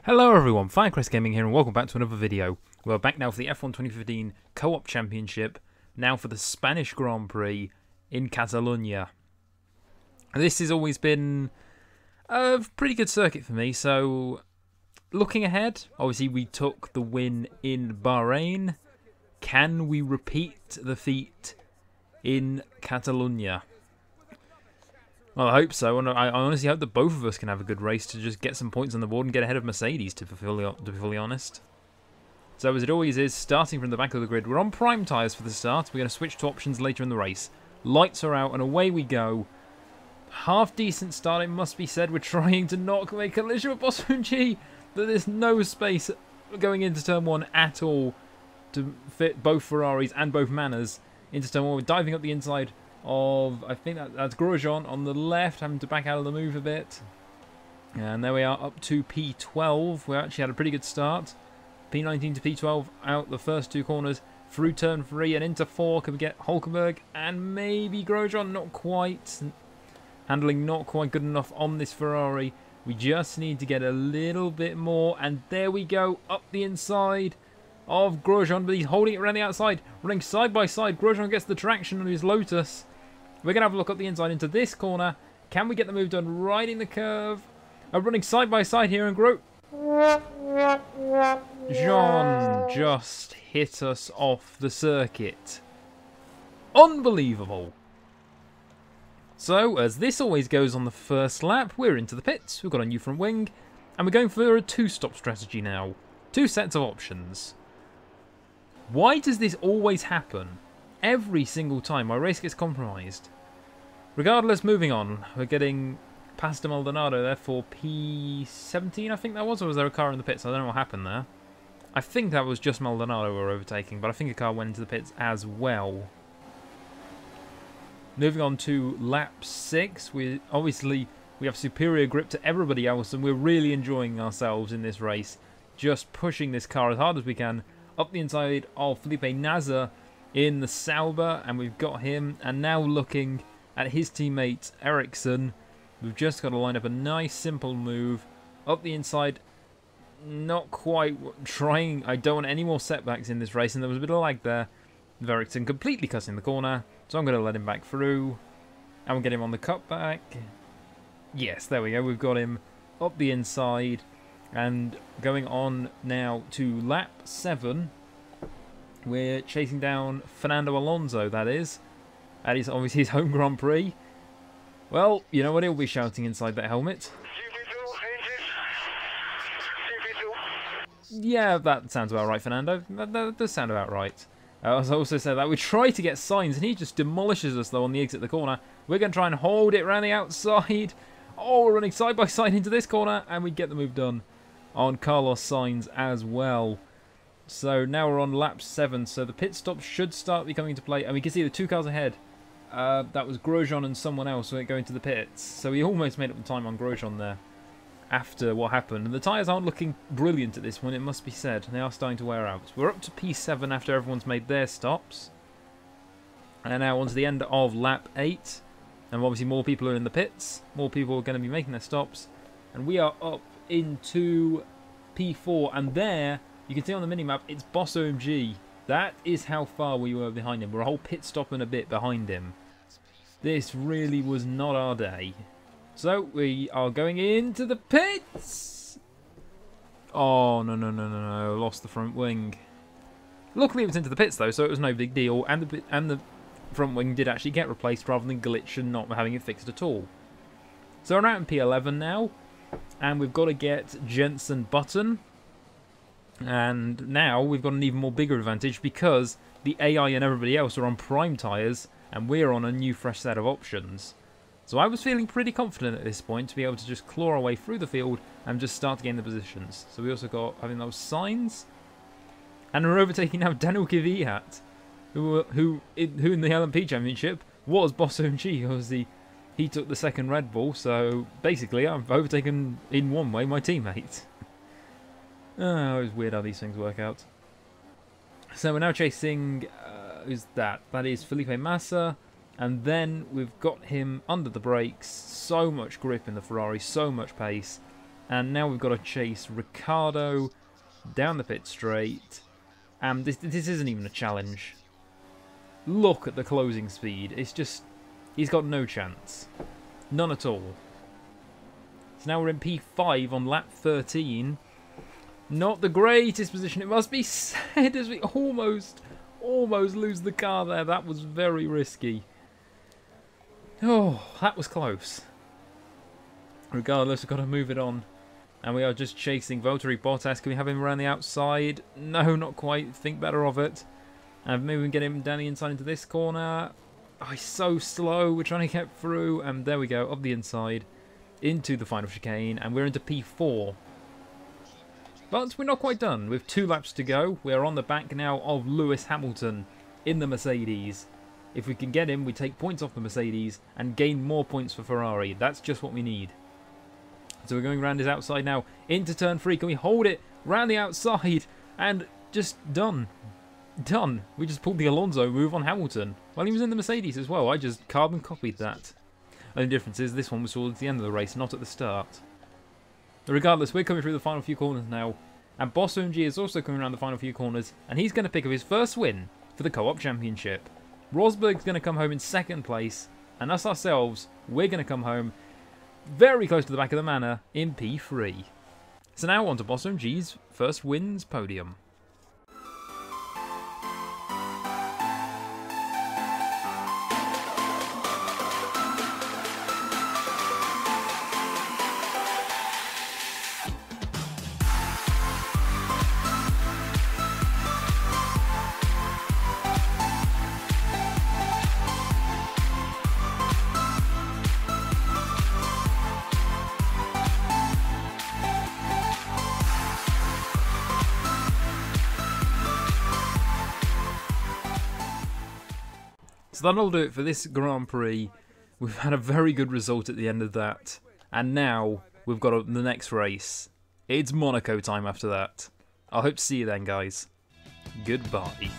Hello everyone, Firecrest Gaming here and welcome back to another video. We're back now for the F1 2015 Co-op Championship, now for the Spanish Grand Prix in Catalonia. This has always been a pretty good circuit for me, so looking ahead, obviously we took the win in Bahrain. Can we repeat the feat in Catalonia? Well, I hope so, and I honestly hope that both of us can have a good race to just get some points on the board and get ahead of Mercedes, to be fully honest. So, as it always is, starting from the back of the grid, we're on prime tyres for the start. We're going to switch to options later in the race. Lights are out, and away we go. Half-decent start, it must be said. We're trying to not make a collision with Boss-G, but there's no space going into Turn 1 at all to fit both Ferraris and both Manors into Turn 1. We're diving up the inside of, I think that's Grosjean on the left, having to back out of the move a bit. And there we are, up to P12. We actually had a pretty good start. P19 to P12 out the first two corners, through turn 3 and into 4. Can we get Hulkenberg and maybe Grosjean? Not quite. Handling not quite good enough on this Ferrari. We just need to get a little bit more. And there we go, up the inside of Grosjean, but he's holding it around the outside, running side by side. Grosjean gets the traction on his Lotus. We're going to have a look up the inside into this corner. Can we get the move done riding the curve? Running side by side here, and Jean just hit us off the circuit. Unbelievable. So, as this always goes on the first lap, we're into the pits. We've got a new front wing, and we're going for a two-stop strategy now. Two sets of options. Why does this always happen? Every single time my race gets compromised. Regardless, moving on. We're getting past Maldonado there for P17, I think that was, or was there a car in the pits? I don't know what happened there. I think that was just Maldonado we were overtaking, but I think a car went into the pits as well. Moving on to lap 6, we have superior grip to everybody else, and we're really enjoying ourselves in this race. Just pushing this car as hard as we can up the inside of Felipe Nasr in the Sauber, and we've got him. And now looking at his teammate Ericsson, we've just got to line up a nice simple move up the inside. Not quite trying. I don't want any more setbacks in this race, and there was a bit of lag there. Ericsson completely cutting the corner, so I'm going to let him back through, and we'll get him on the cutback. Yes, there we go. We've got him up the inside. And going on now to lap 7, we're chasing down Fernando Alonso, that is. That is obviously his home Grand Prix. Well, you know what he'll be shouting inside that helmet. Yeah, that sounds about right, Fernando. That does sound about right. As I also said that we try to get signs, and he just demolishes us, though, on the exit of the corner. We're going to try and hold it around the outside. Oh, we're running side by side into this corner, and we get the move done on Carlos Sainz as well. So now we're on lap 7, so the pit stop should start coming into play, and we can see the two cars ahead. That was Grosjean and someone else going to the pits, so we almost made up the time on Grosjean there after what happened. And the tyres aren't looking brilliant at this one, it must be said. They are starting to wear out. We're up to P7 after everyone's made their stops, and now on to the end of lap 8, and obviously more people are in the pits, more people are going to be making their stops, and we are up into P4, and there you can see on the minimap it's Boss OMG. That is how far we were behind him. We're a whole pit stop and a bit behind him. This really was not our day. So we are going into the pits. Oh no, lost the front wing. Luckily it was into the pits though, so it was no big deal, and the front wing did actually get replaced rather than glitch and not having it fixed at all. So we're out in P11 now. And we've got to get Jenson Button. And now we've got an even more bigger advantage because the AI and everybody else are on prime tyres and we're on a new fresh set of options. So I was feeling pretty confident at this point to be able to just claw our way through the field and just start to gain the positions. So we also got, I think that was Sainz. And we're overtaking now Daniel Kvyat, who in the LMP Championship was Boss OMG. Obviously, he took the second Red Bull, so basically I've overtaken, in one way, my teammate. Oh, it's weird how these things work out. So we're now chasing, who's that? That is Felipe Massa, and then we've got him under the brakes. So much grip in the Ferrari, so much pace. And now we've got to chase Ricciardo down the pit straight. And this isn't even a challenge. Look at the closing speed. It's just... he's got no chance. None at all. So now we're in P5 on lap 13. Not the greatest position, it must be said, as we almost lose the car there. That was very risky. Oh, that was close. Regardless, we've got to move it on. And we are just chasing Valtteri Bottas. Can we have him around the outside? No, not quite. Think better of it. And maybe we can get him down the inside into this corner. Oh, he's so slow. We're trying to get through. And there we go, up the inside. Into the final chicane. And we're into P4. But we're not quite done. With 2 laps to go, we're on the back now of Lewis Hamilton in the Mercedes. If we can get him, we take points off the Mercedes and gain more points for Ferrari. That's just what we need. So we're going around his outside now into turn 3. Can we hold it round the outside? And just done. Done. We just pulled the Alonso move on Hamilton. Well, he was in the Mercedes as well. I just carbon copied that. Only difference is this one was towards the end of the race, not at the start. Regardless, we're coming through the final few corners now. And Boss OMG is also coming around the final few corners. And he's going to pick up his first win for the Co-op Championship. Rosberg's going to come home in 2nd place. And us ourselves, we're going to come home very close to the back of the manor in P3. So now on to Boss OMG's first wins podium. So that'll do it for this Grand Prix. We've had a very good result at the end of that. And now we've got the next race. It's Monaco time after that. I hope to see you then, guys. Goodbye.